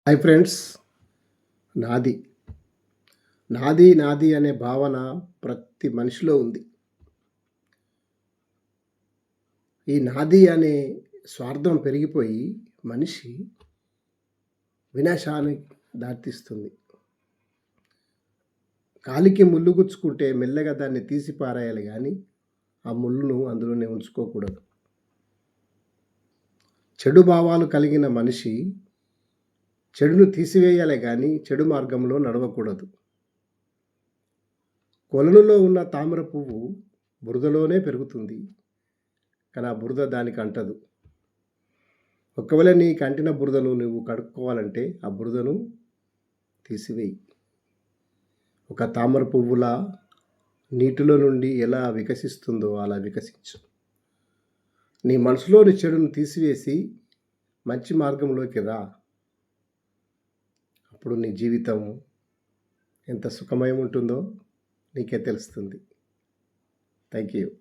Hi friends. నాది. నాది, నాది అనే భావన ప్రతి మనిషిలో ఉంది. ఈ నాది అనే స్వార్థం పెరిగిపోయి మనిషి వినాశానికి దారితీస్తుంది. కాలికి ముల్లు గుచ్చుకుంటే మెల్లగా దాన్ని తీసి పారేయాలి గానీ, ఆ ముల్లును అందులోనే ఉంచుకోకూడదు. చెడు భావాలు కలిగిన మనిషి చెడును తీసివేయాలే గానీ, చెడు మార్గంలో నడవకూడదు. కొలనులో ఉన్న తామర పువ్వు బురదలోనే పెరుగుతుంది. కానీ ఆ బురద దానికి అంటదు. ఒకవేళ నీకు అంటిన బురదను నువ్వు కడుక్కోవాలంటే ఆ బురదను తీసివేయి. ఒక తామర పువ్వులా నీటిలో నుండి ఎలా వికసిస్తుందో అలా వికసించు. నీ మనసులోని చెడును తీసివేసి మంచి మార్గంలోకి రా. అప్పుడు నీ జీవితం ఎంత సుఖమయం ఉంటుందో నీకే తెలుస్తుంది. Thank you.